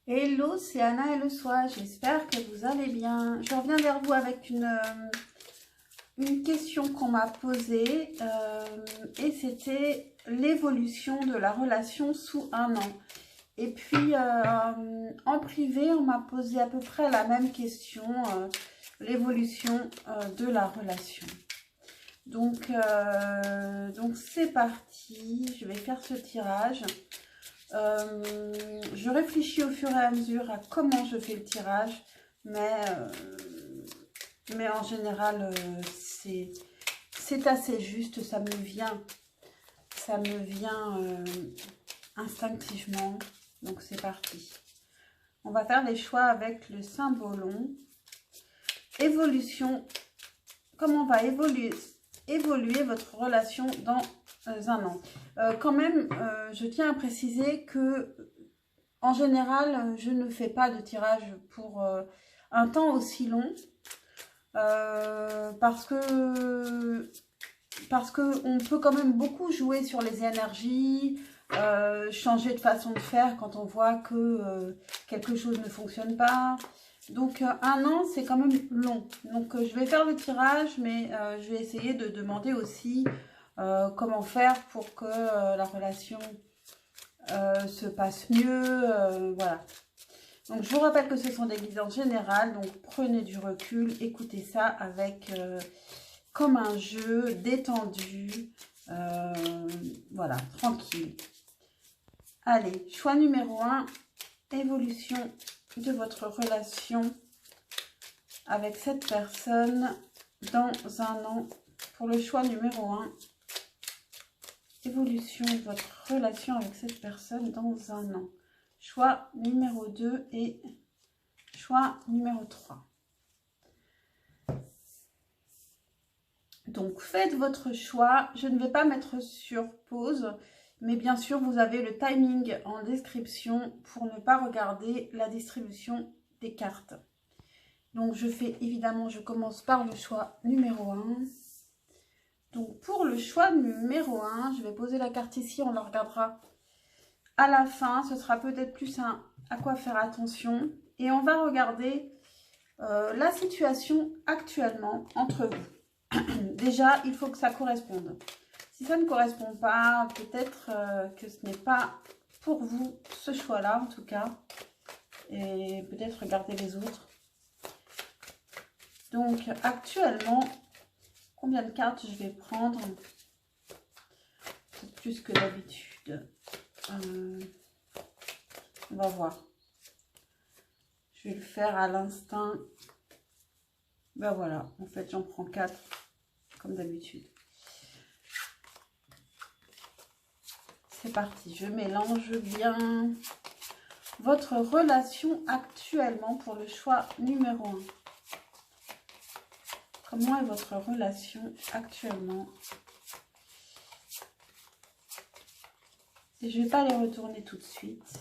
Hello, c'est Anna et le soir, j'espère que vous allez bien. Je reviens vers vous avec une question qu'on m'a posée et c'était l'évolution de la relation sous un an. Et puis en privé, on m'a posé à peu près la même question, l'évolution de la relation. Donc c'est parti, je vais faire ce tirage. Je réfléchis au fur et à mesure à comment je fais le tirage, mais en général, c'est assez juste, ça me vient instinctivement. Donc c'est parti. On va faire les choix avec le symbolon. Évolution. Comment va évoluer votre relation dans un an. Quand même, je tiens à préciser que en général, je ne fais pas de tirage pour un temps aussi long parce que on peut quand même beaucoup jouer sur les énergies, changer de façon de faire quand on voit que quelque chose ne fonctionne pas. Donc un an, c'est quand même long. Donc je vais faire le tirage, mais je vais essayer de demander aussi comment faire pour que la relation se passe mieux. Voilà. Donc je vous rappelle que ce sont des guidances générales, donc prenez du recul, écoutez ça avec comme un jeu détendu, voilà, tranquille. Allez, choix numéro 1, évolution de votre relation avec cette personne dans un an. Pour le choix numéro 1, évolution de votre relation avec cette personne dans un an. Choix numéro 2 et choix numéro 3. Donc faites votre choix. Je ne vais pas mettre sur pause, mais bien sûr vous avez le timing en description pour ne pas regarder la distribution des cartes. Donc je fais évidemment, je commence par le choix numéro 1. Donc pour le choix numéro 1, je vais poser la carte ici, on la regardera à la fin. Ce sera peut-être plus un à quoi faire attention. Et on va regarder la situation actuellement entre vous. Déjà, il faut que ça corresponde. Si ça ne correspond pas, peut-être que ce n'est pas pour vous ce choix-là en tout cas. Et peut-être regarder les autres. Donc actuellement, combien de cartes je vais prendre? C'est plus que d'habitude. On va voir. Je vais le faire à l'instinct. Ben voilà, en fait j'en prends 4 comme d'habitude. C'est parti, je mélange bien votre relation actuellement pour le choix numéro 1. Comment est votre relation actuellement? Et je ne vais pas les retourner tout de suite.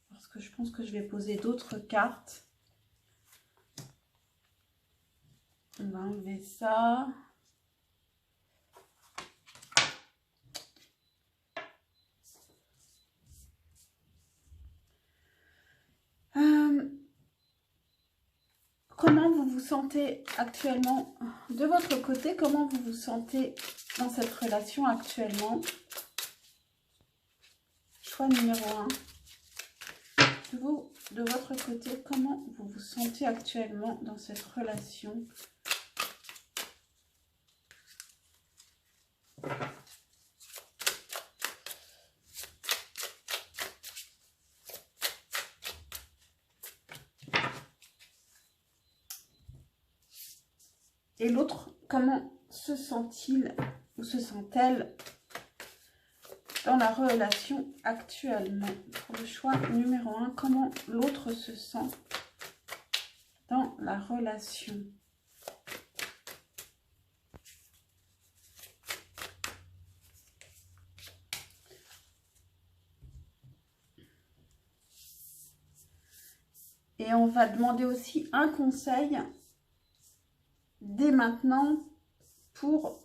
Parce que je pense que je vais poser d'autres cartes. On va enlever ça. Comment vous vous sentez actuellement de votre côté? Comment vous vous sentez dans cette relation actuellement? Choix numéro 1. Vous, de votre côté, comment vous vous sentez actuellement dans cette relation? Et l'autre, comment se sent-il ou se sent-elle dans la relation actuellement? Pour le choix numéro 1, comment l'autre se sent dans la relation? Et on va demander aussi un conseil dès maintenant pour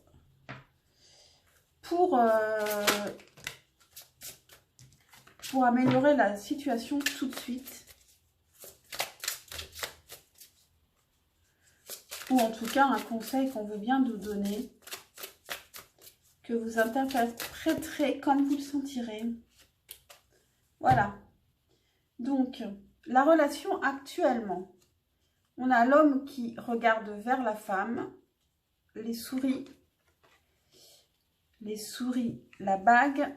pour améliorer la situation tout de suite. Ou en tout cas, un conseil qu'on veut bien nous donner, que vous interpréterez comme vous le sentirez. Voilà. Donc, la relation actuellement. On a l'homme qui regarde vers la femme, les souris, la bague,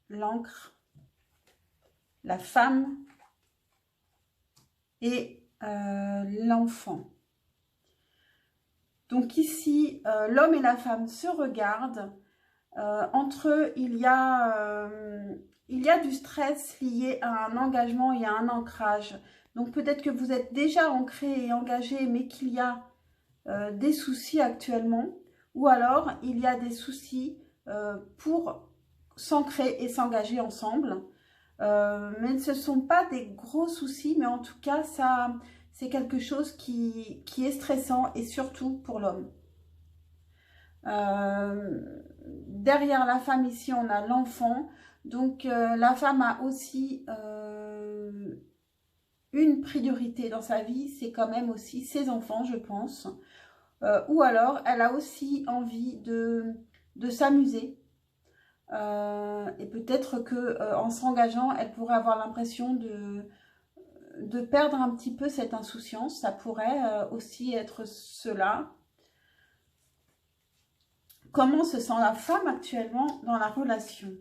l'encre, la femme et l'enfant. Donc ici, l'homme et la femme se regardent. Entre eux, il y a du stress lié à un engagement et à un ancrage. Donc peut-être que vous êtes déjà ancré et engagé, mais qu'il y a des soucis actuellement. Ou alors, il y a des soucis pour s'ancrer et s'engager ensemble. Mais ce ne sont pas des gros soucis, mais en tout cas, ça, c'est quelque chose qui est stressant, et surtout pour l'homme. Derrière la femme, ici, on a l'enfant. Donc, la femme a aussi une priorité dans sa vie, c'est quand même aussi ses enfants, je pense. Ou alors, elle a aussi envie de s'amuser. Et peut-être que en s'engageant, elle pourrait avoir l'impression de perdre un petit peu cette insouciance. Ça pourrait aussi être cela. Comment se sent la femme actuellement dans la relation?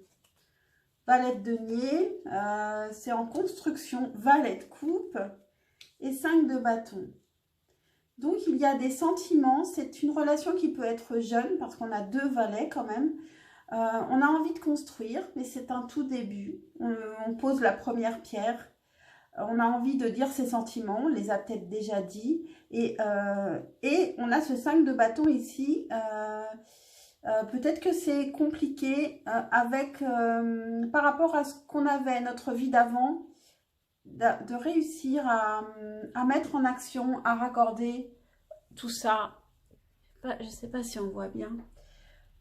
Valet de denier, c'est en construction, valet de coupe et 5 de bâton. Donc, il y a des sentiments. C'est une relation qui peut être jeune parce qu'on a 2 valets quand même. On a envie de construire, mais c'est un tout début. On pose la première pierre. On a envie de dire ses sentiments, on les a peut-être déjà dit. Et on a ce 5 de bâton ici. Peut-être que c'est compliqué par rapport à ce qu'on avait, notre vie d'avant, de réussir à mettre en action, à raccorder tout ça. Je ne sais pas si on voit bien.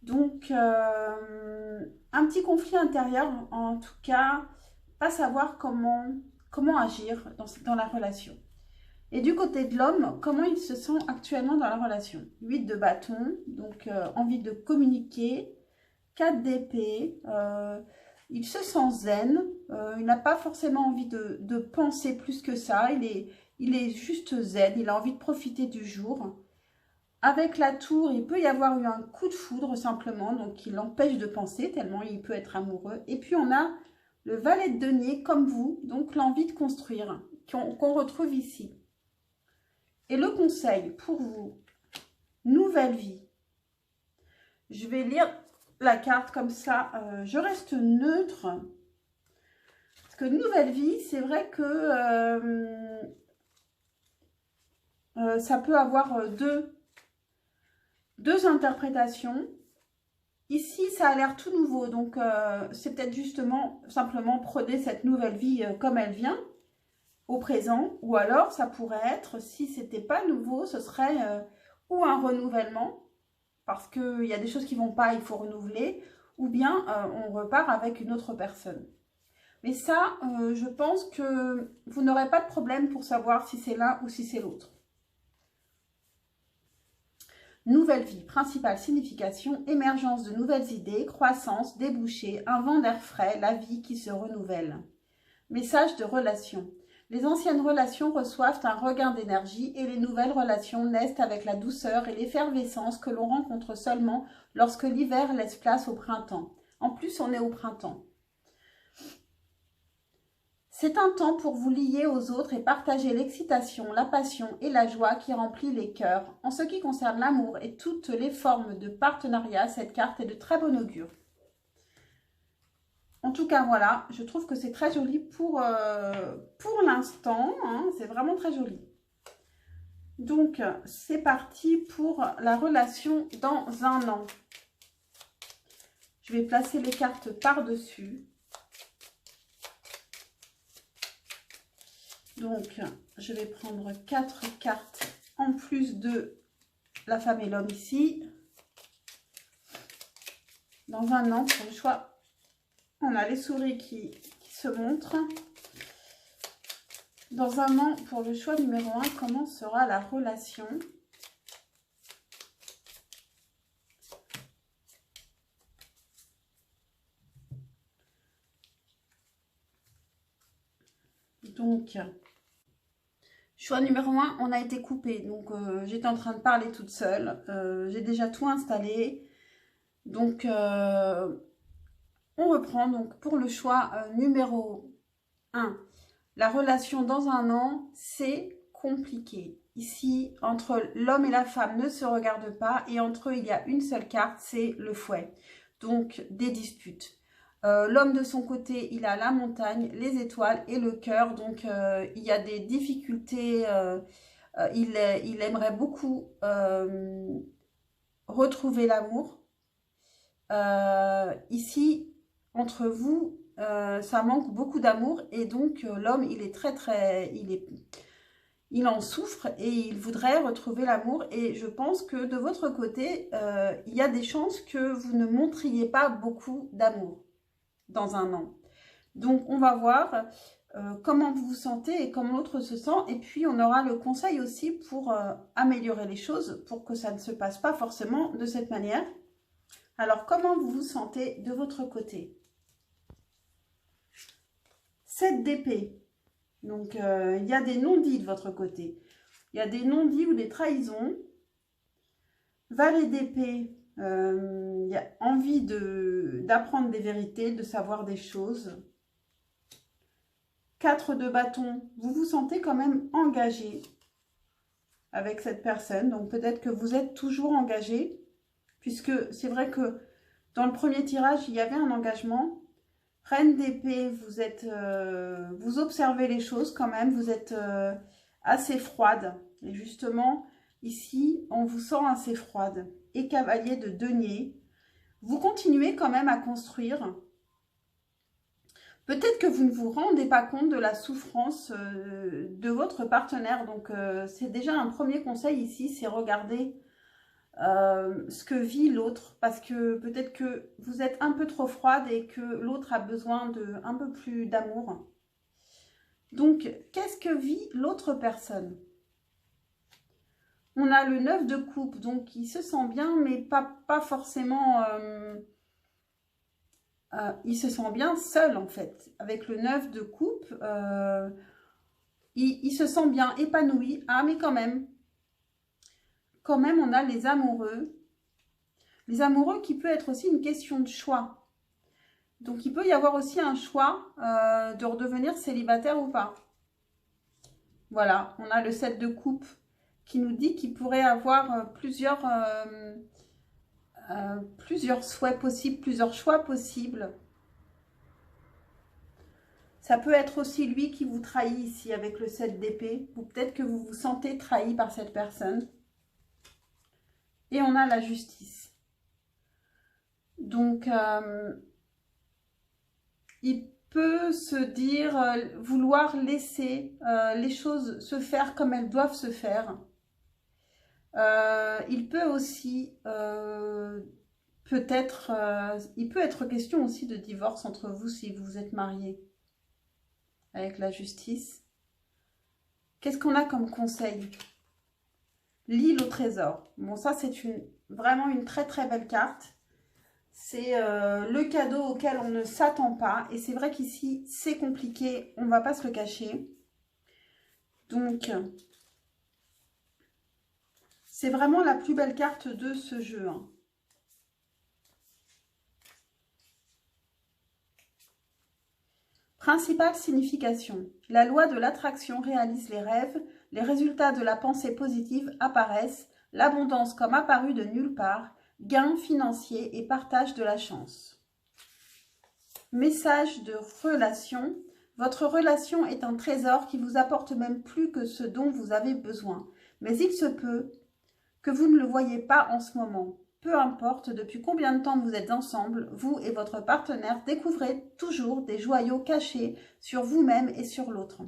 Donc, un petit conflit intérieur, en tout cas, pas savoir comment agir dans la relation. Et du côté de l'homme, comment il se sent actuellement dans la relation? 8 de bâton, donc envie de communiquer. 4 d'épée, il se sent zen, il n'a pas forcément envie de penser plus que ça, il est juste zen, il a envie de profiter du jour. Avec la tour, il peut y avoir eu un coup de foudre simplement, donc il l'empêche de penser tellement il peut être amoureux. Et puis on a le valet de denier comme vous, donc l'envie de construire, qu'on retrouve ici. Et le conseil pour vous, nouvelle vie. Je vais lire la carte comme ça, je reste neutre. Parce que nouvelle vie, c'est vrai que ça peut avoir deux interprétations. Ici, ça a l'air tout nouveau, donc c'est peut-être justement simplement prenez cette nouvelle vie comme elle vient, au présent. Ou alors, ça pourrait être, si c'était pas nouveau, ce serait ou un renouvellement, parce qu'il y a des choses qui ne vont pas, il faut renouveler, ou bien on repart avec une autre personne. Mais ça, je pense que vous n'aurez pas de problème pour savoir si c'est l'un ou si c'est l'autre. Nouvelle vie, principale signification, émergence de nouvelles idées, croissance, débouchés, un vent d'air frais, la vie qui se renouvelle. Message de relation. Les anciennes relations reçoivent un regain d'énergie et les nouvelles relations naissent avec la douceur et l'effervescence que l'on rencontre seulement lorsque l'hiver laisse place au printemps. En plus, on est au printemps. C'est un temps pour vous lier aux autres et partager l'excitation, la passion et la joie qui remplit les cœurs. En ce qui concerne l'amour et toutes les formes de partenariat, cette carte est de très bon augure. En tout cas, voilà, je trouve que c'est très joli pour l'instant, hein, c'est vraiment très joli. Donc, c'est parti pour la relation dans un an. Je vais placer les cartes par-dessus. Donc, je vais prendre 4 cartes en plus de la femme et l'homme ici. Dans un an, pour le choix, on a les souris qui se montre. Dans un an, pour le choix numéro 1, comment sera la relation? Donc, choix numéro 1, on a été coupé. Donc, j'étais en train de parler toute seule. J'ai déjà tout installé. Donc, on reprend. Donc, pour le choix numéro 1, la relation dans un an, c'est compliqué. Ici, entre l'homme et la femme ne se regardent pas. Et entre eux, il y a une seule carte, c'est le fouet. Donc, des disputes. L'homme de son côté, il a la montagne, les étoiles et le cœur. Donc, il y a des difficultés. Il aimerait beaucoup retrouver l'amour. Ici, entre vous, ça manque beaucoup d'amour. Et donc, l'homme, il est il en souffre et il voudrait retrouver l'amour. Et je pense que de votre côté, il y a des chances que vous ne montriez pas beaucoup d'amour dans un an. Donc, on va voir comment vous vous sentez et comment l'autre se sent. Et puis, on aura le conseil aussi pour améliorer les choses, pour que ça ne se passe pas forcément de cette manière. Alors, comment vous vous sentez de votre côté? 7 d'épée. Donc, il y a des non-dits de votre côté. Il y a des non-dits ou des trahisons. Valet d'épée. Il y a envie d'apprendre des vérités, de savoir des choses. 4 de bâton, vous vous sentez quand même engagé avec cette personne. Donc peut-être que vous êtes toujours engagé, puisque c'est vrai que dans le premier tirage, il y avait un engagement. Reine d'épée, vous observez les choses quand même, vous êtes assez froide. Et justement, ici, on vous sent assez froide. Et cavalier de denier, vous continuez quand même à construire. Peut-être que vous ne vous rendez pas compte de la souffrance de votre partenaire. Donc, c'est déjà un premier conseil ici, c'est regarder ce que vit l'autre. Parce que peut-être que vous êtes un peu trop froide et que l'autre a besoin de un peu plus d'amour. Donc, qu'est-ce que vit l'autre personne? On a le 9 de coupe, donc il se sent bien, mais pas forcément... il se sent bien seul, en fait. Avec le 9 de coupe, il se sent bien épanoui. Ah, mais quand même, on a les amoureux. Les amoureux qui peut être aussi une question de choix. Donc, il peut y avoir aussi un choix de redevenir célibataire ou pas. Voilà, on a le 7 de coupe qui nous dit qu'il pourrait avoir plusieurs souhaits possibles, plusieurs choix possibles. Ça peut être aussi lui qui vous trahit ici avec le 7 d'épée. Ou peut-être que vous vous sentez trahi par cette personne. Et on a la justice. Donc, il peut se dire, vouloir laisser les choses se faire comme elles doivent se faire. Il peut aussi, il peut être question aussi de divorce entre vous si vous êtes mariés. Avec la justice. Qu'est-ce qu'on a comme conseil? L'île au trésor. Bon, ça, c'est vraiment une très, très belle carte. C'est le cadeau auquel on ne s'attend pas. Et c'est vrai qu'ici, c'est compliqué. On ne va pas se le cacher. Donc, c'est vraiment la plus belle carte de ce jeu. Hein. Principale signification. La loi de l'attraction réalise les rêves, les résultats de la pensée positive apparaissent, l'abondance comme apparue de nulle part, gains financiers et partage de la chance. Message de relation. Votre relation est un trésor qui vous apporte même plus que ce dont vous avez besoin. Mais il se peut que vous ne le voyez pas en ce moment. Peu importe depuis combien de temps vous êtes ensemble, vous et votre partenaire découvrez toujours des joyaux cachés sur vous-même et sur l'autre.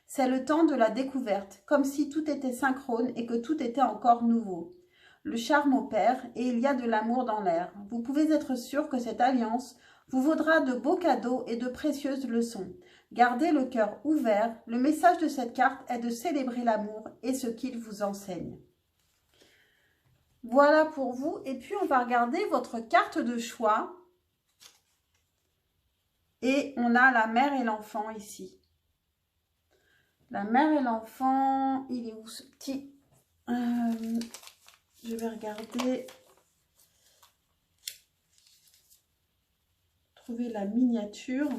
C'est le temps de la découverte, comme si tout était synchrone et que tout était encore nouveau. Le charme opère et il y a de l'amour dans l'air. Vous pouvez être sûr que cette alliance vous vaudra de beaux cadeaux et de précieuses leçons. Gardez le cœur ouvert. Le message de cette carte est de célébrer l'amour et ce qu'il vous enseigne. Voilà pour vous. Et puis, on va regarder votre carte de choix. Et on a la mère et l'enfant ici. La mère et l'enfant, il est où ce petit je vais regarder. Trouver la miniature.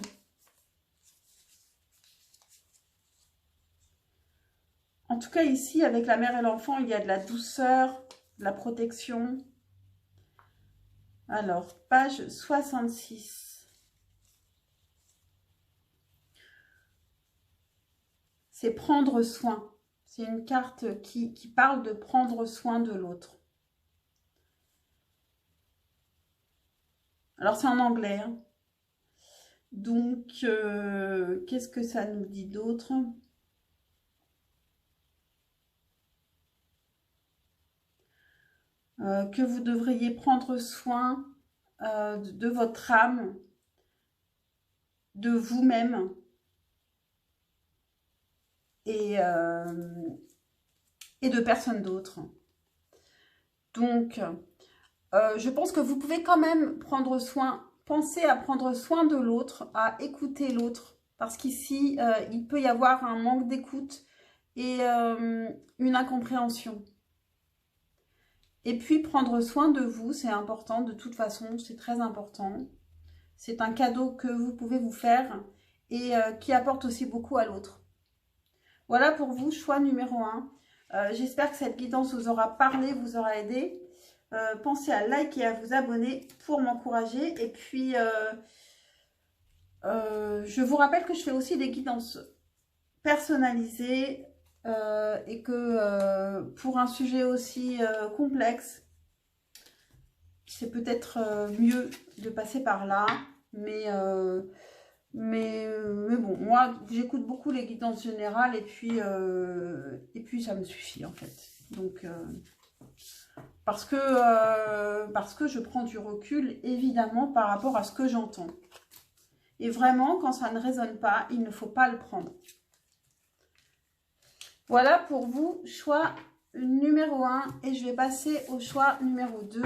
En tout cas, ici, avec la mère et l'enfant, il y a de la douceur, de la protection. Alors, page 66. C'est prendre soin. C'est une carte qui parle de prendre soin de l'autre. Alors, c'est en anglais. Hein. Donc, qu'est-ce que ça nous dit d'autre ? Que vous devriez prendre soin de votre âme, de vous-même et de personne d'autre. Donc, je pense que vous pouvez quand même prendre soin, penser à prendre soin de l'autre, à écouter l'autre, parce qu'ici, il peut y avoir un manque d'écoute et une incompréhension. Et puis, prendre soin de vous, c'est important, de toute façon, c'est très important. C'est un cadeau que vous pouvez vous faire et qui apporte aussi beaucoup à l'autre. Voilà pour vous, choix numéro 1. J'espère que cette guidance vous aura parlé, vous aura aidé. Pensez à liker et à vous abonner pour m'encourager. Et puis, je vous rappelle que je fais aussi des guidances personnalisées et que pour un sujet aussi complexe, c'est peut-être mieux de passer par là. Mais bon, moi, j'écoute beaucoup les guidances générales et puis ça me suffit en fait. Donc, parce que je prends du recul, évidemment, par rapport à ce que j'entends. Et vraiment, quand ça ne résonne pas, il ne faut pas le prendre. Voilà pour vous, choix numéro 1. Et je vais passer au choix numéro 2.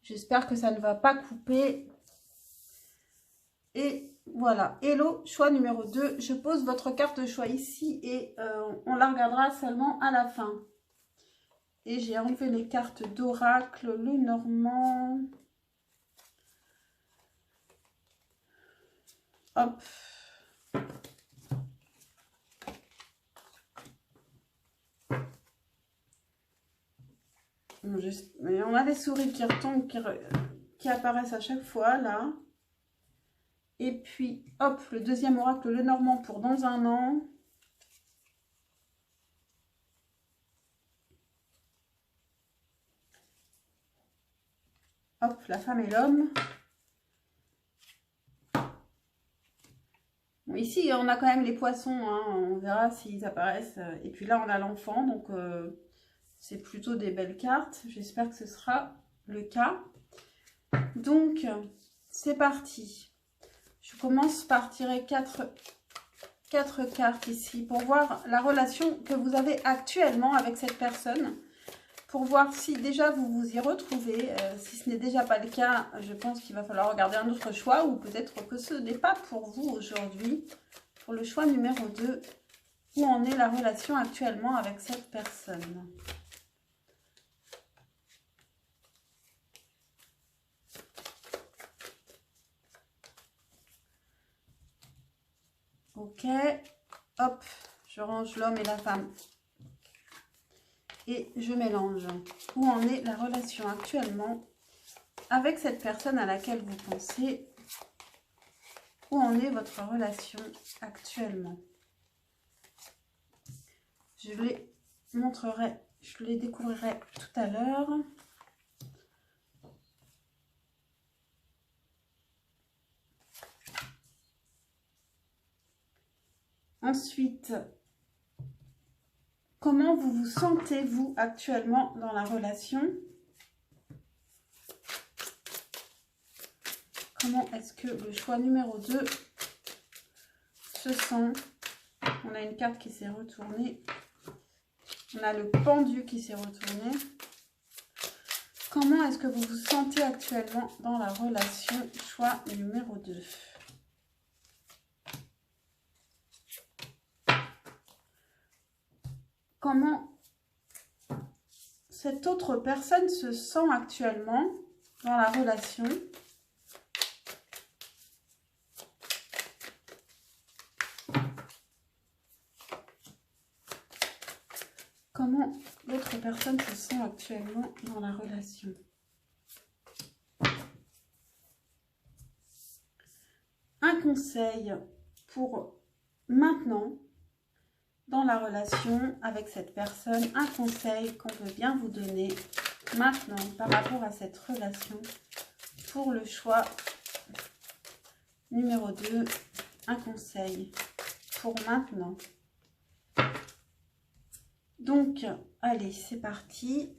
J'espère que ça ne va pas couper. Et voilà, hello, choix numéro 2. Je pose votre carte de choix ici et on la regardera seulement à la fin. Et j'ai enlevé les cartes d'oracle, le normand. Hop. Mais on a des souris qui retombent, qui apparaissent à chaque fois, là. Et puis, hop, le deuxième oracle, le normand pour dans un an. Hop, la femme et l'homme. Bon, ici, on a quand même les poissons, hein, on verra s'ils apparaissent. Et puis là, on a l'enfant, donc c'est plutôt des belles cartes. J'espère que ce sera le cas. Donc, c'est parti. Je commence par tirer 4 cartes ici pour voir la relation que vous avez actuellement avec cette personne. Pour voir si déjà vous vous y retrouvez. Si ce n'est déjà pas le cas, je pense qu'il va falloir regarder un autre choix ou peut-être que ce n'est pas pour vous aujourd'hui. Pour le choix numéro 2, où en est la relation actuellement avec cette personne. Ok, hop, je range l'homme et la femme. Et je mélange. Où en est la relation actuellement avec cette personne à laquelle vous pensez? Où en est votre relation actuellement? Je les montrerai, je les découvrirai tout à l'heure. Ensuite, comment vous vous sentez, vous, actuellement dans la relation? comment est-ce que le choix numéro 2 se sent? On a une carte qui s'est retournée. On a le pendu qui s'est retourné. Comment est-ce que vous vous sentez actuellement dans la relation? Choix numéro 2. Comment cette autre personne se sent actuellement dans la relation? Comment l'autre personne se sent actuellement dans la relation? Un conseil pour maintenant dans la relation avec cette personne, un conseil qu'on veut bien vous donner maintenant par rapport à cette relation pour le choix numéro 2, un conseil pour maintenant. Donc, allez, c'est parti.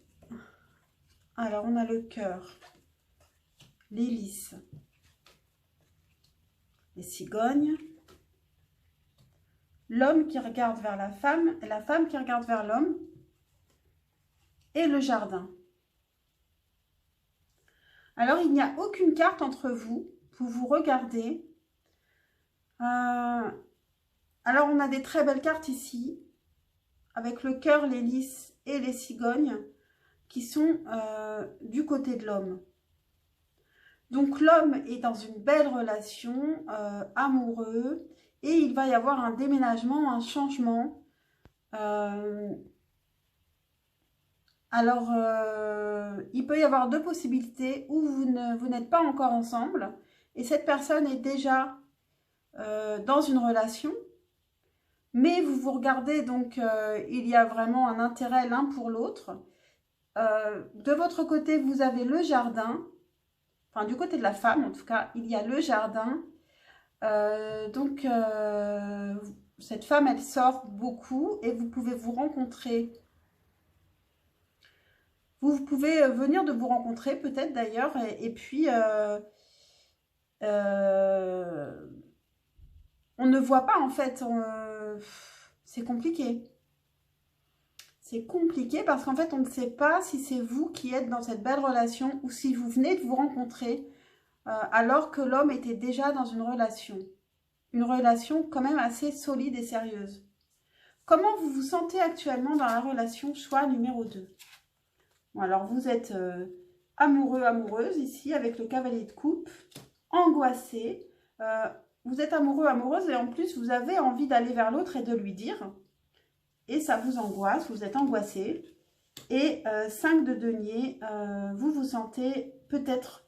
Alors, on a le cœur, les lys, les cigognes, l'homme qui regarde vers la femme qui regarde vers l'homme, et le jardin. Alors, il n'y a aucune carte entre vous. Vous vous regardez. Alors, on a des très belles cartes ici, avec le cœur, les lys et les cigognes, qui sont du côté de l'homme. Donc, l'homme est dans une belle relation, amoureux, et il va y avoir un déménagement, un changement. Alors, il peut y avoir deux possibilités où vous n'êtes pas encore ensemble et cette personne est déjà dans une relation, mais vous vous regardez, donc il y a vraiment un intérêt l'un pour l'autre. De votre côté, vous avez le jardin, enfin du côté de la femme en tout cas, il y a le jardin. Donc, cette femme, elle sort beaucoup et vous pouvez vous rencontrer. Vous pouvez venir de vous rencontrer peut-être d'ailleurs et puis on ne voit pas en fait, c'est compliqué. C'est compliqué parce qu'en fait on ne sait pas si c'est vous qui êtes dans cette belle relation ou si vous venez de vous rencontrer alors que l'homme était déjà dans une relation quand même assez solide et sérieuse. Comment vous vous sentez actuellement dans la relation? Choix numéro 2. Bon, alors, vous êtes amoureux, amoureuse ici avec le cavalier de coupe, angoissé. Vous êtes amoureux, amoureuse et en plus, vous avez envie d'aller vers l'autre et de lui dire. Et ça vous angoisse, vous êtes angoissé. Et 5 de denier, vous vous sentez peut-être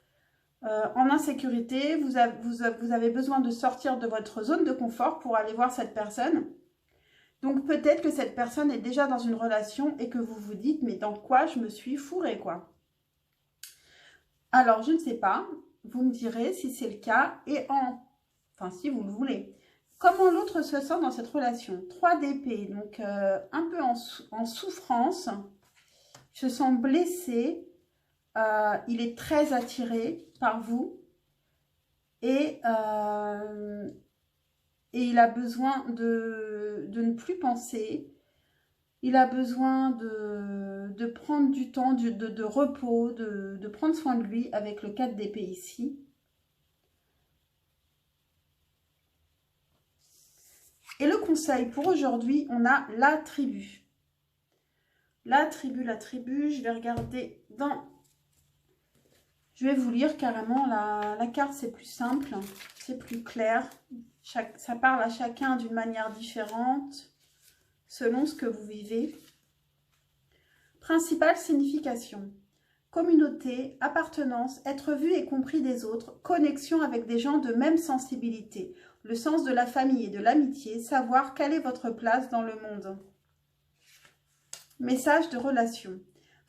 en insécurité. Vous avez besoin de sortir de votre zone de confort pour aller voir cette personne. Donc, peut-être que cette personne est déjà dans une relation et que vous vous dites, mais dans quoi je me suis fourrée, quoi. Alors, je ne sais pas. Vous me direz si c'est le cas et enfin, si vous le voulez. Comment l'autre se sent dans cette relation? 3 d'épée, donc un peu en souffrance. Je sens blessé. Il est très attiré par vous. Et il a besoin de ne plus penser. Il a besoin de prendre du temps, de repos, de prendre soin de lui avec le 4 d'épée ici. Et le conseil pour aujourd'hui, on a la tribu. La tribu, je vais regarder dans... Je vais vous lire carrément la carte, c'est plus simple, c'est plus clair. Ça parle à chacun d'une manière différente, selon ce que vous vivez. Principale signification. Communauté, appartenance, être vu et compris des autres, connexion avec des gens de même sensibilité, le sens de la famille et de l'amitié, savoir quelle est votre place dans le monde. Message de relation.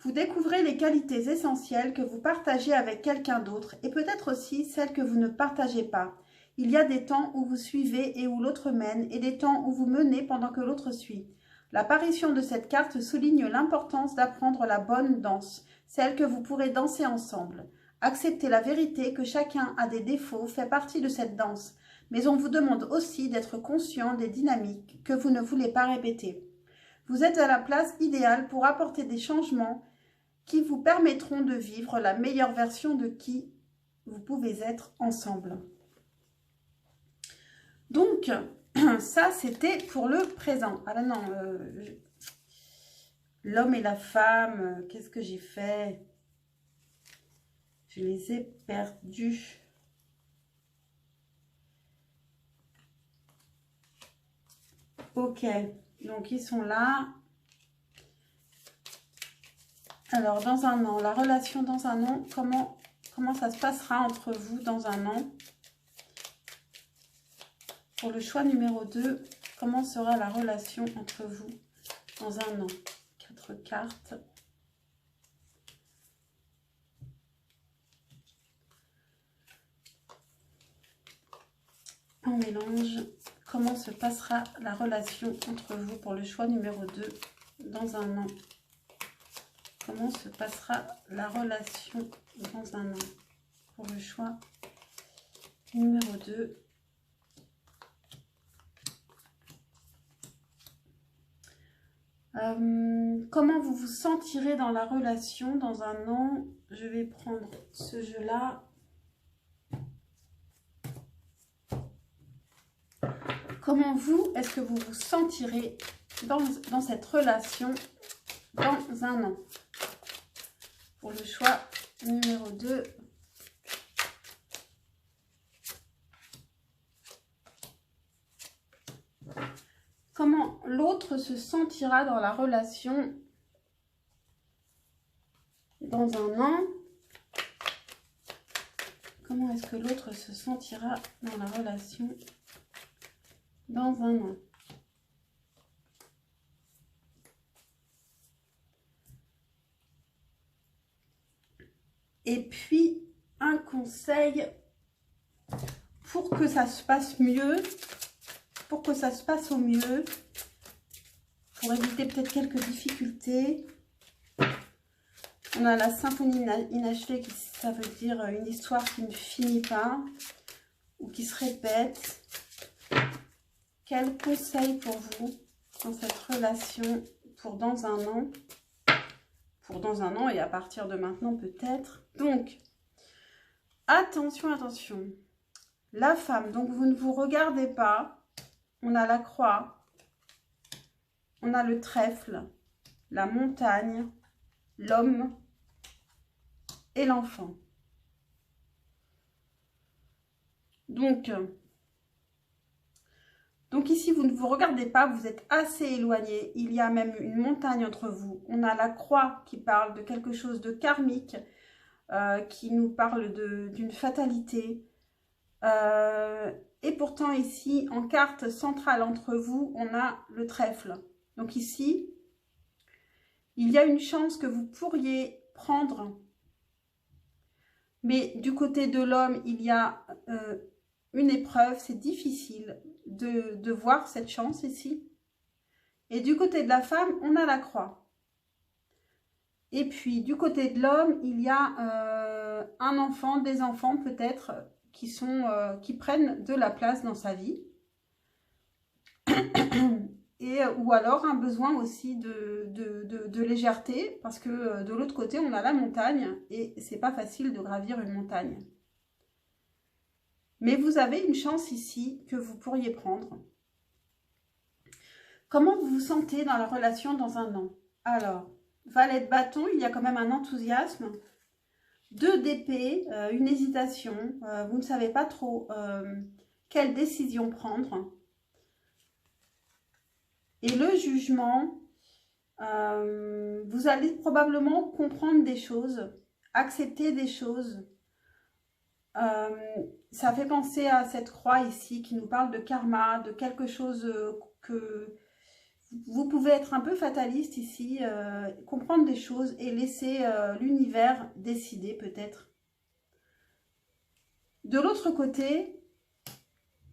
Vous découvrez les qualités essentielles que vous partagez avec quelqu'un d'autre et peut-être aussi celles que vous ne partagez pas. Il y a des temps où vous suivez et où l'autre mène et des temps où vous menez pendant que l'autre suit. L'apparition de cette carte souligne l'importance d'apprendre la bonne danse, celle que vous pourrez danser ensemble. Acceptez la vérité que chacun a des défauts fait partie de cette danse, mais on vous demande aussi d'être conscient des dynamiques que vous ne voulez pas répéter. Vous êtes à la place idéale pour apporter des changements qui vous permettront de vivre la meilleure version de qui vous pouvez être ensemble. Donc, ça, c'était pour le présent. Ah ben non, l'homme et la femme, qu'est-ce que j'ai fait? Je les ai perdus. Ok, donc ils sont là. Alors, dans un an, la relation dans un an, comment ça se passera entre vous dans un an? Pour le choix numéro 2, comment sera la relation entre vous dans un an? 4 cartes. En mélange, comment se passera la relation entre vous pour le choix numéro 2 dans un an? Comment se passera la relation dans un an pour le choix numéro 2? Comment vous vous sentirez dans la relation dans un an? Je vais prendre ce jeu-là. Comment est-ce que vous vous sentirez dans cette relation dans un an? Pour le choix numéro 2. Comment l'autre se sentira dans la relation dans un an? Comment est-ce que l'autre se sentira dans la relation dans un an? Et puis, un conseil pour que ça se passe mieux, pour que ça se passe au mieux, pour éviter peut-être quelques difficultés. On a la symphonie inachevée, ça veut dire une histoire qui ne finit pas ou qui se répète. Quel conseil pour vous dans cette relation pour dans un an? Pour dans un an et à partir de maintenant peut-être. Donc, attention, attention. La femme, donc vous ne vous regardez pas. On a la croix. On a le trèfle, la montagne, l'homme et l'enfant. Donc ici, vous ne vous regardez pas, vous êtes assez éloigné. Il y a même une montagne entre vous. On a la croix qui parle de quelque chose de karmique, qui nous parle d'une fatalité. Et pourtant ici, en carte centrale entre vous, on a le trèfle. Donc ici, il y a une chance que vous pourriez prendre. Mais du côté de l'homme, il y a une épreuve, c'est difficile de voir cette chance ici. Et du côté de la femme, on a la croix. Et puis du côté de l'homme, il y a un enfant, des enfants peut-être, qui prennent de la place dans sa vie. Ou alors un besoin aussi de légèreté, parce que de l'autre côté, on a la montagne, et c'est pas facile de gravir une montagne. Mais vous avez une chance ici que vous pourriez prendre. Comment vous vous sentez dans la relation dans un an? Alors, valet de bâton, il y a quand même un enthousiasme. 2 d'épée, une hésitation. Vous ne savez pas trop quelle décision prendre. Et le jugement, vous allez probablement comprendre des choses, accepter des choses. Ça fait penser à cette croix ici qui nous parle de karma, de quelque chose que vous pouvez être un peu fataliste ici, comprendre des choses et laisser l'univers décider peut-être. De l'autre côté,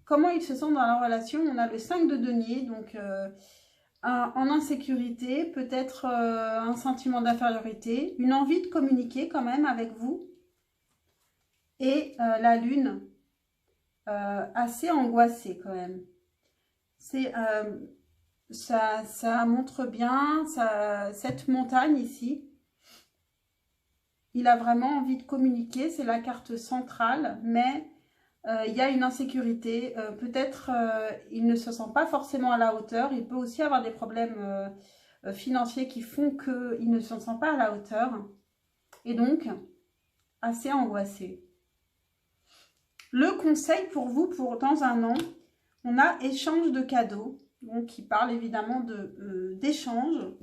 comment il se sent dans la relation? On a le 5 de denier, donc en insécurité, peut-être un sentiment d'infériorité, une envie de communiquer quand même avec vous. et la lune assez angoissée quand même. Ça montre bien cette montagne ici. Il a vraiment envie de communiquer, c'est la carte centrale, mais il y a une insécurité. Peut-être il ne se sent pas forcément à la hauteur. Il peut aussi avoir des problèmes financiers qui font qu'il ne se sent pas à la hauteur. Et donc, assez angoissé. Le conseil pour vous, pour dans un an, on a échange de cadeaux. Donc, qui parle évidemment d'échange.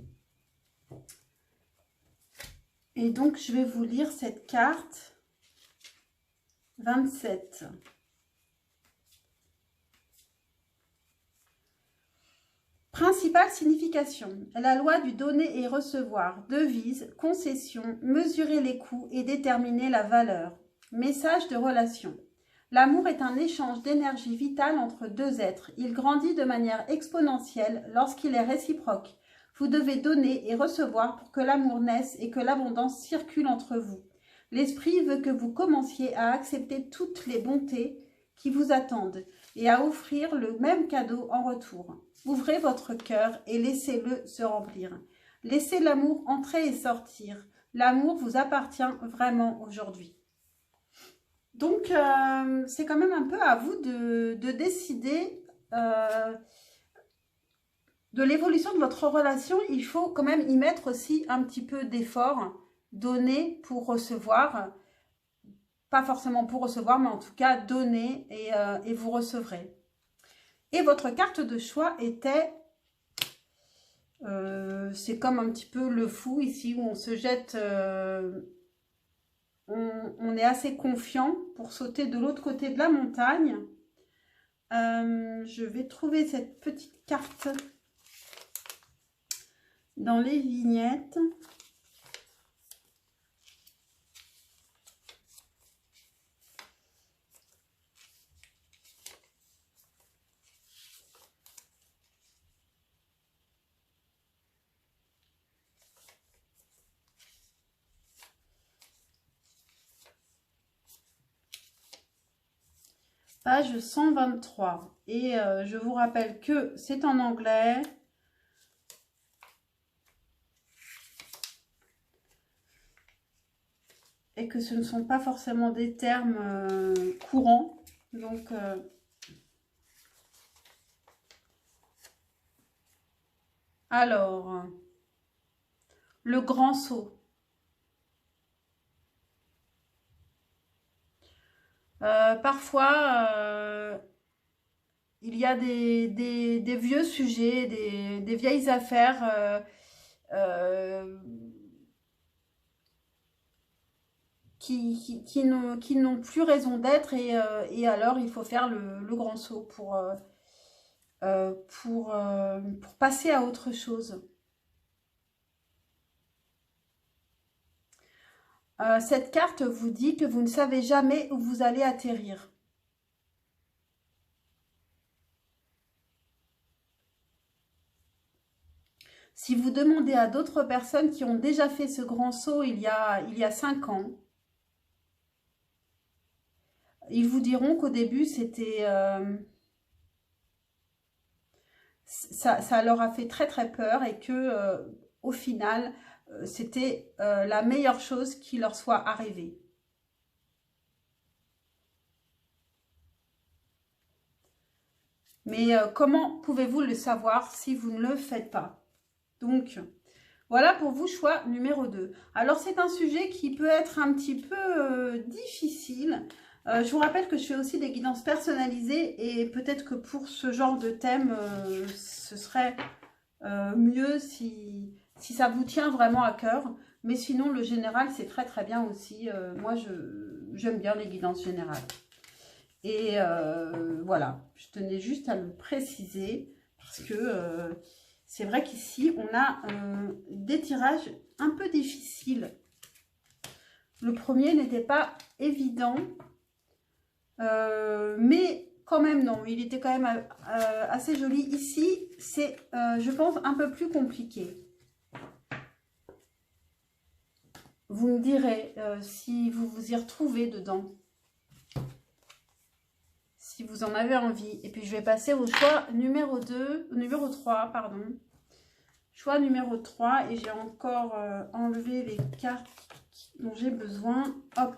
Et donc, je vais vous lire cette carte 27. Principale signification, la loi du donner et recevoir, devise, concession, mesurer les coûts et déterminer la valeur. Message de relation. L'amour est un échange d'énergie vitale entre deux êtres. Il grandit de manière exponentielle lorsqu'il est réciproque. Vous devez donner et recevoir pour que l'amour naisse et que l'abondance circule entre vous. L'esprit veut que vous commenciez à accepter toutes les bontés qui vous attendent et à offrir le même cadeau en retour. Ouvrez votre cœur et laissez-le se remplir. Laissez l'amour entrer et sortir. L'amour vous appartient vraiment aujourd'hui. Donc, c'est quand même un peu à vous de décider de l'évolution de votre relation. Il faut quand même y mettre aussi un petit peu d'effort. Donner pour recevoir. Pas forcément pour recevoir, mais en tout cas, donner et vous recevrez. Et votre carte de choix était, c'est comme un petit peu le fou ici, où on se jette, on est assez confiant pour sauter de l'autre côté de la montagne. Je vais trouver cette petite carte dans les vignettes. Page 123. Et je vous rappelle que c'est en anglais. Et que ce ne sont pas forcément des termes courants. Donc, alors, le grand saut. Parfois, il y a des vieux sujets, des vieilles affaires qui n'ont plus raison d'être et alors il faut faire le grand saut pour passer à autre chose. Cette carte vous dit que vous ne savez jamais où vous allez atterrir. Si vous demandez à d'autres personnes qui ont déjà fait ce grand saut il y a 5 ans, ils vous diront qu'au début, c'était ça leur a fait très très peur et que au final, c'était la meilleure chose qui leur soit arrivée. Mais comment pouvez-vous le savoir si vous ne le faites pas? Donc, voilà pour vous, choix numéro 2. Alors, c'est un sujet qui peut être un petit peu difficile. Je vous rappelle que je fais aussi des guidances personnalisées et peut-être que pour ce genre de thème, ce serait mieux si ça vous tient vraiment à cœur. Mais sinon, le général, c'est très très bien aussi. Moi, j'aime bien les guidances générales. Et voilà, je tenais juste à le préciser parce que c'est vrai qu'ici, on a des tirages un peu difficiles. Le premier n'était pas évident, mais quand même non, il était quand même assez joli. Ici, c'est, je pense, un peu plus compliqué. Vous me direz si vous vous y retrouvez dedans. si vous en avez envie. Et puis je vais passer au choix numéro 2, numéro 3, pardon. Choix numéro 3 et j'ai encore enlevé les cartes dont j'ai besoin. Hop.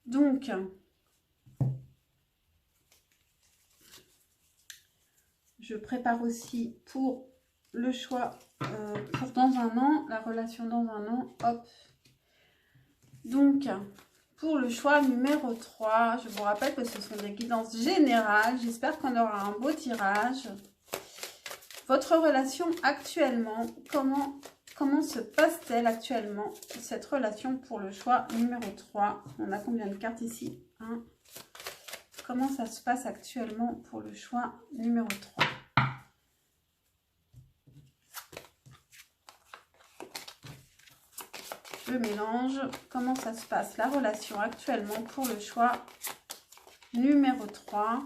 Donc, je prépare aussi pour le choix pour dans un an, la relation dans un an. Hop. Donc, pour le choix numéro 3, je vous rappelle que ce sont des guidances générales. J'espère qu'on aura un beau tirage. Votre relation actuellement, comment se passe-t-elle actuellement, cette relation pour le choix numéro 3? On a combien de cartes ici? 1. Comment ça se passe actuellement pour le choix numéro 3? Je mélange. Comment ça se passe la relation actuellement pour le choix numéro 3?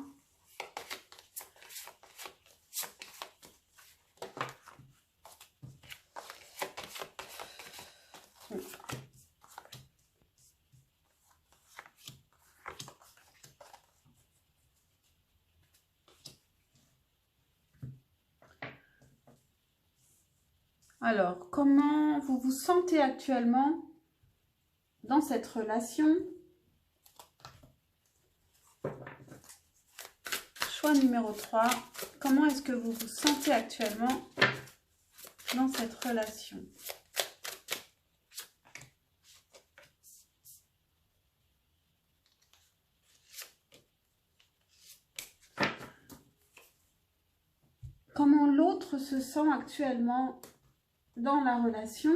Alors, comment vous vous sentez actuellement dans cette relation? Choix numéro 3. Comment est-ce que vous vous sentez actuellement dans cette relation? Comment l'autre se sent actuellement dans la relation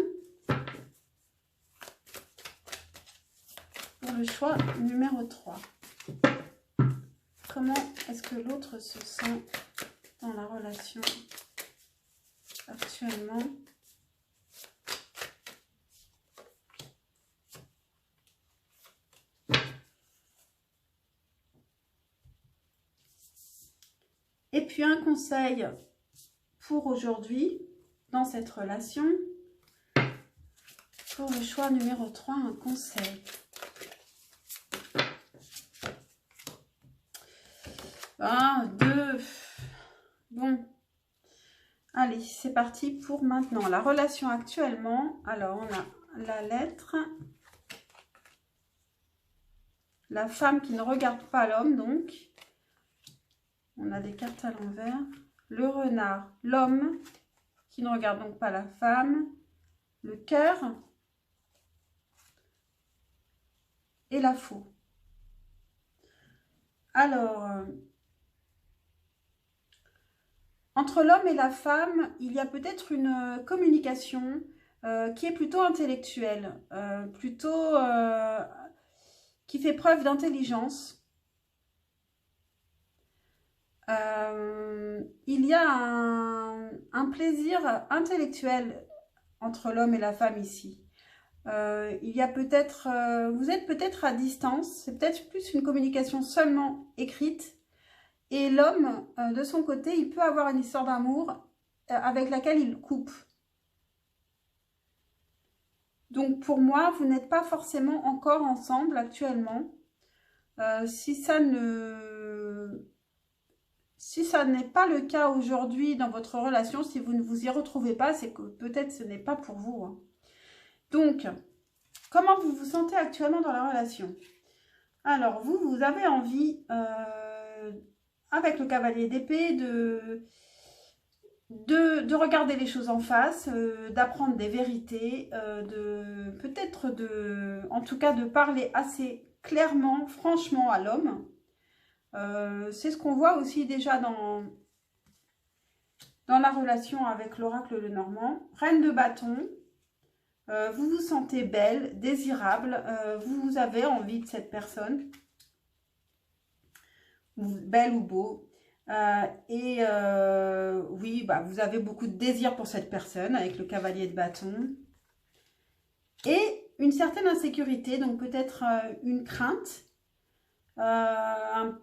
pour le choix numéro 3. Comment est-ce que l'autre se sent dans la relation actuellement? Et puis un conseil pour aujourd'hui dans cette relation. Pour le choix numéro 3, un conseil. 1, 2. Bon. Allez, c'est parti pour maintenant. La relation actuellement. Alors, on a la lettre. La femme qui ne regarde pas l'homme, donc. On a des cartes à l'envers. Le renard, l'homme qui ne regarde donc pas la femme. Le cœur. Et la faux. Alors, entre l'homme et la femme, il y a peut-être une communication qui est plutôt intellectuelle, qui fait preuve d'intelligence. Il y a un plaisir intellectuel entre l'homme et la femme ici. Il y a peut-être, vous êtes peut-être à distance, c'est peut-être plus une communication seulement écrite. Et l'homme, de son côté, il peut avoir une histoire d'amour avec laquelle il coupe. Donc pour moi, vous n'êtes pas forcément encore ensemble actuellement. Si ça n'est pas le cas aujourd'hui dans votre relation, si vous ne vous y retrouvez pas, c'est que peut-être ce n'est pas pour vous, hein. Donc, comment vous vous sentez actuellement dans la relation? Alors, vous avez envie, avec le cavalier d'épée, de regarder les choses en face, d'apprendre des vérités, en tout cas de parler assez clairement, franchement à l'homme. C'est ce qu'on voit aussi déjà dans la relation avec l'oracle Lenormand. Reine de bâton. Vous vous sentez belle, désirable, vous avez envie de cette personne, belle ou beau, oui, bah, vous avez beaucoup de désir pour cette personne avec le cavalier de bâton, et une certaine insécurité, donc peut-être une crainte, un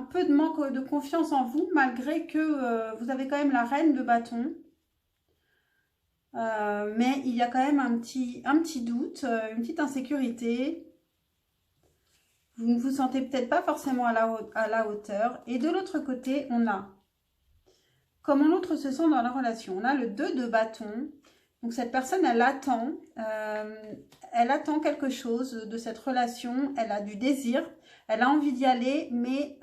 peu de manque de confiance en vous, malgré que vous avez quand même la reine de bâton. Mais il y a quand même un petit doute, une petite insécurité. Vous ne vous sentez peut-être pas forcément à la hauteur. Et de l'autre côté, on a comment l'autre se sent dans la relation. On a le 2 de bâton. Donc cette personne, elle attend quelque chose de cette relation. Elle a du désir, elle a envie d'y aller, mais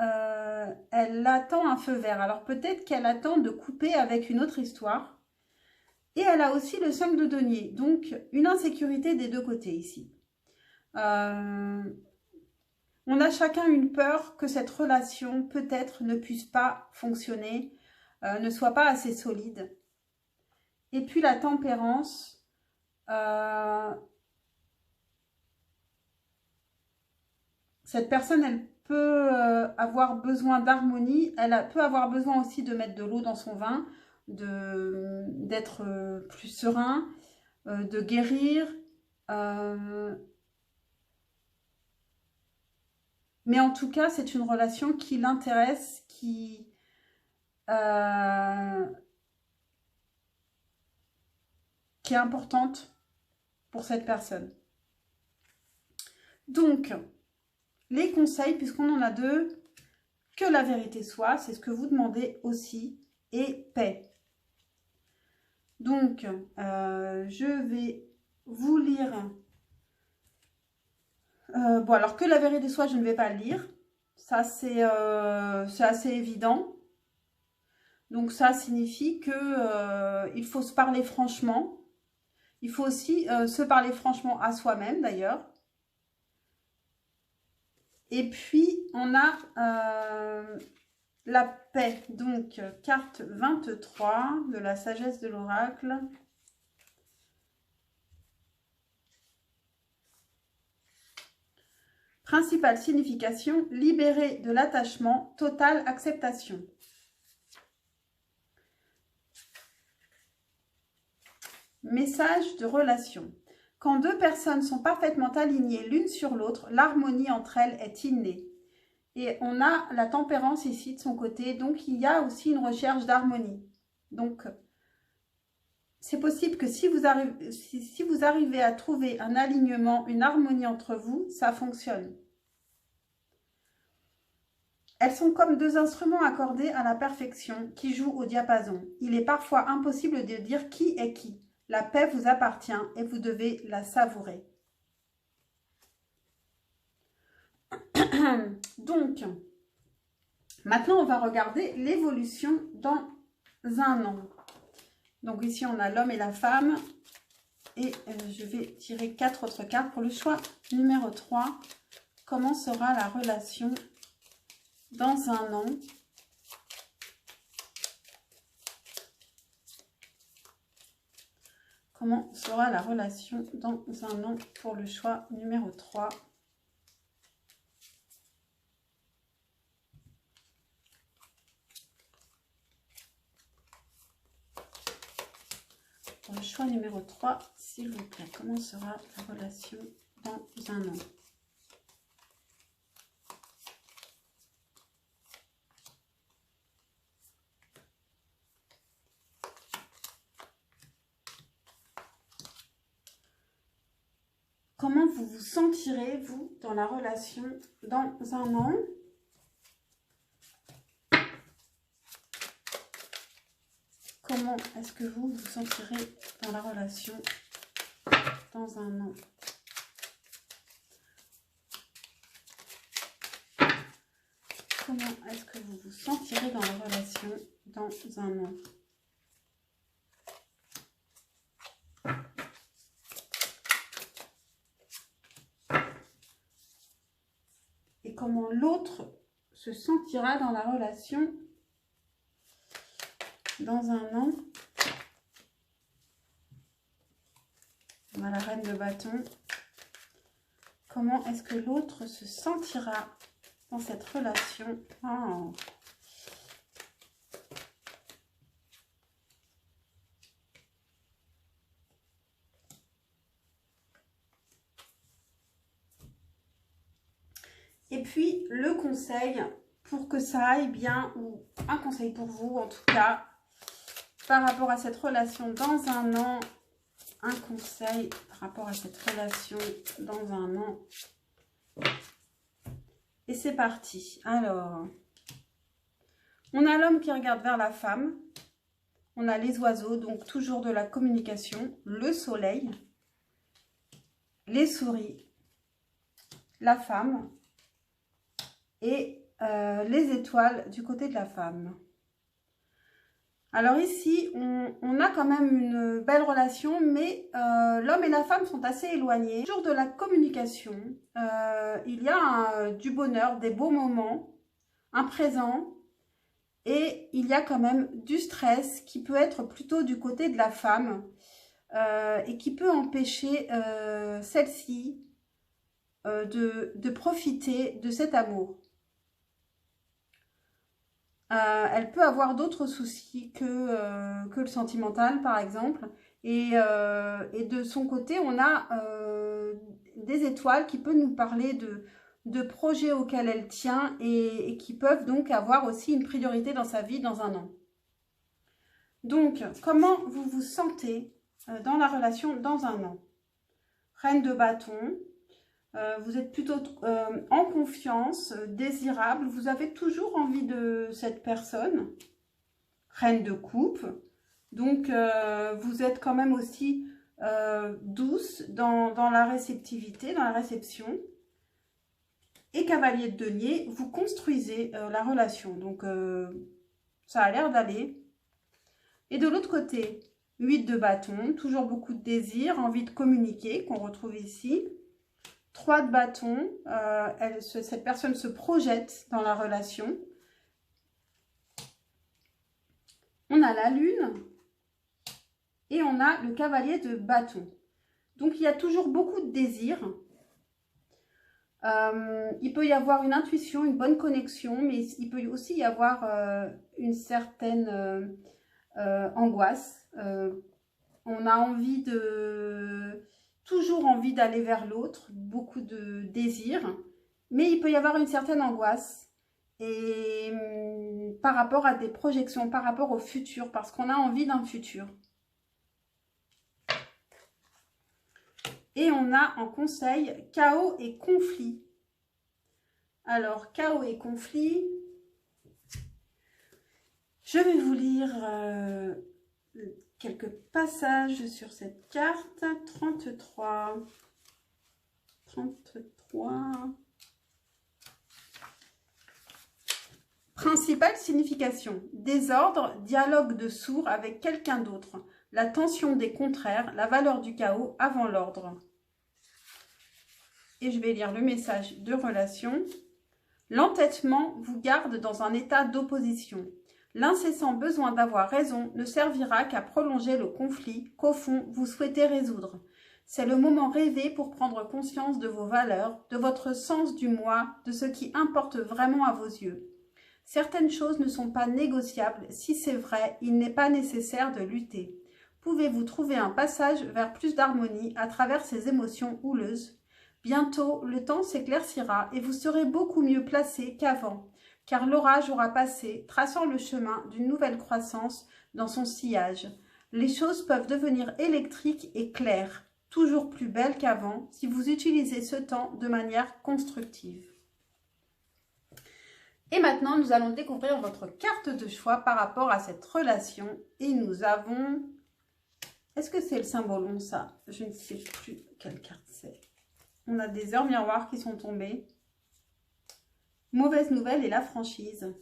elle attend un feu vert. Alors peut-être qu'elle attend de couper avec une autre histoire. Et elle a aussi le 5 de denier. Donc une insécurité des deux côtés ici. On a chacun une peur que cette relation peut-être ne puisse pas fonctionner, ne soit pas assez solide. Et puis la tempérance, cette personne, elle peut avoir besoin d'harmonie, peut avoir besoin aussi de mettre de l'eau dans son vin, d'être plus serein, de guérir. Mais en tout cas, c'est une relation qui l'intéresse, qui est importante pour cette personne. Donc, les conseils, puisqu'on en a 2, que la vérité soit, c'est ce que vous demandez aussi, et paix. Donc, je vais vous lire. Bon, alors que la vérité soit, je ne vais pas le lire. Ça, c'est assez évident. Donc, ça signifie que il faut se parler franchement. Il faut aussi se parler franchement à soi-même, d'ailleurs. Et puis, on a la paix. Donc, carte 23 de la sagesse de l'oracle. Principale signification, libérer de l'attachement, totale acceptation. Message de relation. Quand deux personnes sont parfaitement alignées l'une sur l'autre, l'harmonie entre elles est innée. Et on a la tempérance ici de son côté, donc il y a aussi une recherche d'harmonie. Donc, c'est possible que si vous arrivez à trouver un alignement, une harmonie entre vous, ça fonctionne. Elles sont comme 2 instruments accordés à la perfection qui jouent au diapason. Il est parfois impossible de dire qui est qui. La paix vous appartient et vous devez la savourer. Donc, maintenant, on va regarder l'évolution dans un an. Donc ici, on a l'homme et la femme. Et je vais tirer 4 autres cartes pour le choix numéro 3. Comment sera la relation dans un an ? Comment sera la relation dans un an pour le choix numéro 3 ? Pour le choix numéro 3, s'il vous plaît, comment sera la relation dans un an ? Comment vous vous sentirez, vous, dans la relation dans un an ? Comment est-ce que vous vous sentirez dans la relation dans un an ? Comment est-ce que vous vous sentirez dans la relation dans un an ? Et comment l'autre se sentira dans la relation dans un an. On a la reine de bâton. Comment est-ce que l'autre se sentira dans cette relation? Oh. Et puis, le conseil pour que ça aille bien, ou un conseil pour vous en tout cas, par rapport à cette relation dans un an, un conseil par rapport à cette relation dans un an. c'est parti. Alors, on a l'homme qui regarde vers la femme. On a les oiseaux, donc toujours de la communication. Le soleil. Les souris. La femme. Et les étoiles du côté de la femme. Alors ici, on a quand même une belle relation, mais l'homme et la femme sont assez éloignés. Toujours de la communication, il y a du bonheur, des beaux moments, un présent, et il y a quand même du stress qui peut être plutôt du côté de la femme et qui peut empêcher celle-ci de profiter de cet amour. Elle peut avoir d'autres soucis que le sentimental, par exemple. Et de son côté, on a des étoiles qui peuvent nous parler de projets auxquels elle tient et qui peuvent donc avoir aussi une priorité dans sa vie dans un an. Donc, comment vous vous sentez dans la relation dans un an? Reine de bâton. Vous êtes plutôt en confiance, désirable. Vous avez toujours envie de cette personne. Reine de coupe. Donc, vous êtes quand même aussi douce dans la réceptivité, dans la réception. Et cavalier de denier, vous construisez la relation. Donc, ça a l'air d'aller. Et de l'autre côté, 8 de bâton. Toujours beaucoup de désir, envie de communiquer, qu'on retrouve ici. 3 de bâton, cette personne se projette dans la relation. On a la lune et on a le cavalier de bâton. Donc, il y a toujours beaucoup de désir. Il peut y avoir une intuition, une bonne connexion, mais il peut aussi y avoir une certaine angoisse. On a envie toujours envie d'aller vers l'autre, beaucoup de désir, mais il peut y avoir une certaine angoisse et par rapport à des projections, par rapport au futur, parce qu'on a envie d'un futur. Et on a en conseil chaos et conflit. Alors, chaos et conflit, je vais vous lire quelques passages sur cette carte. 33. Principale signification. Désordre, dialogue de sourds avec quelqu'un d'autre. La tension des contraires, la valeur du chaos avant l'ordre. Et je vais lire le message de relation. L'entêtement vous garde dans un état d'opposition. L'incessant besoin d'avoir raison ne servira qu'à prolonger le conflit qu'au fond vous souhaitez résoudre. C'est le moment rêvé pour prendre conscience de vos valeurs, de votre sens du moi, de ce qui importe vraiment à vos yeux. Certaines choses ne sont pas négociables. Si c'est vrai, il n'est pas nécessaire de lutter. Pouvez-vous trouver un passage vers plus d'harmonie à travers ces émotions houleuses? Bientôt, le temps s'éclaircira et vous serez beaucoup mieux placé qu'avant, car l'orage aura passé, traçant le chemin d'une nouvelle croissance dans son sillage. Les choses peuvent devenir électriques et claires, toujours plus belles qu'avant, si vous utilisez ce temps de manière constructive. Et maintenant, nous allons découvrir votre carte de choix par rapport à cette relation. Et nous avons... Est-ce que c'est le symbole, ça? Je ne sais plus quelle carte c'est. On a des heures miroirs qui sont tombées. Mauvaise nouvelle et la franchise.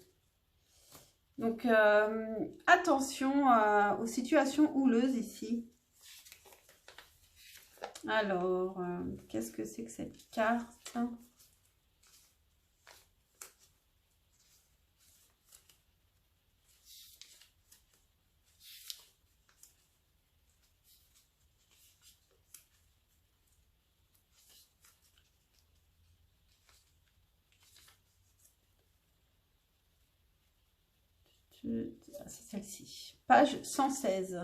Donc, attention aux situations houleuses ici. Alors, qu'est-ce que c'est que cette carte? C'est celle-ci. Page 116.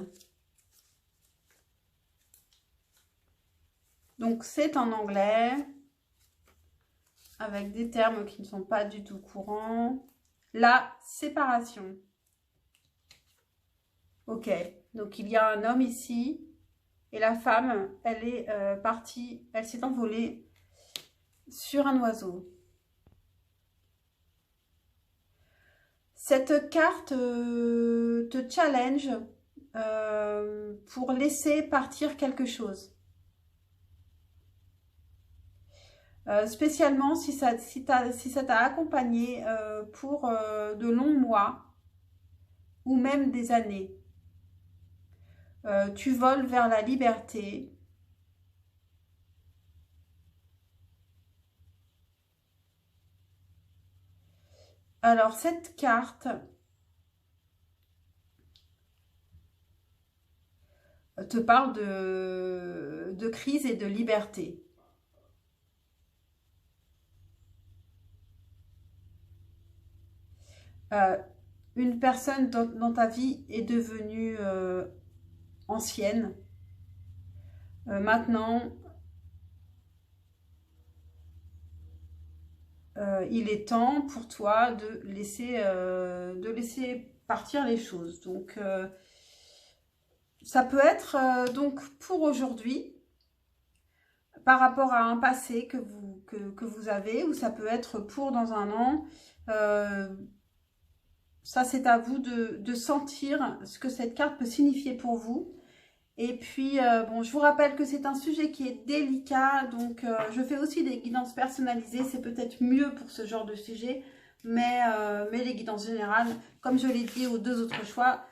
Donc, c'est en anglais, avec des termes qui ne sont pas du tout courants. La séparation. Ok, donc il y a un homme ici, et la femme, elle est partie, elle s'est envolée sur un oiseau. Cette carte te challenge pour laisser partir quelque chose. Spécialement si ça t'a accompagné pour de longs mois ou même des années. Tu voles vers la liberté. Alors cette carte te parle de crise et de liberté. Une personne dans ta vie est devenue ancienne. Maintenant, il est temps pour toi de laisser partir les choses. Donc, ça peut être donc pour aujourd'hui, par rapport à un passé que vous avez, ou ça peut être pour dans un an. Ça, c'est à vous de sentir ce que cette carte peut signifier pour vous. Et puis, bon, je vous rappelle que c'est un sujet qui est délicat, donc je fais aussi des guidances personnalisées. C'est peut-être mieux pour ce genre de sujet, mais les guidances générales, comme je l'ai dit aux deux autres choix,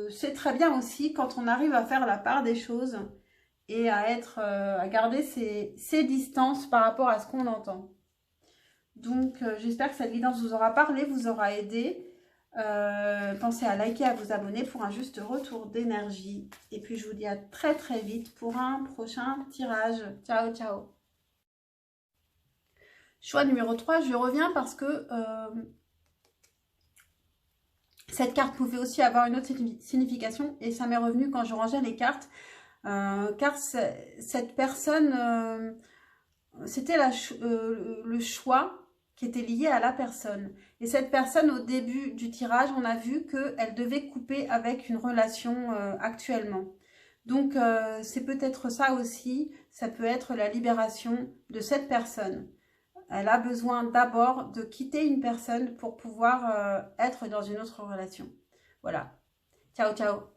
c'est très bien aussi quand on arrive à faire la part des choses et à garder ses distances par rapport à ce qu'on entend. Donc, j'espère que cette guidance vous aura parlé, vous aura aidé. Pensez à liker, à vous abonner pour un juste retour d'énergie. Et puis, je vous dis à très très vite pour un prochain tirage. Ciao, ciao. Choix numéro 3, je reviens parce que cette carte pouvait aussi avoir une autre signification. Et ça m'est revenu quand je rangeais les cartes. Car cette personne, c'était le choix qui était lié à la personne. Et cette personne, au début du tirage, on a vu qu'elle devait couper avec une relation actuellement. Donc, c'est peut-être ça aussi, ça peut être la libération de cette personne. Elle a besoin d'abord de quitter une personne pour pouvoir être dans une autre relation. Voilà. Ciao, ciao.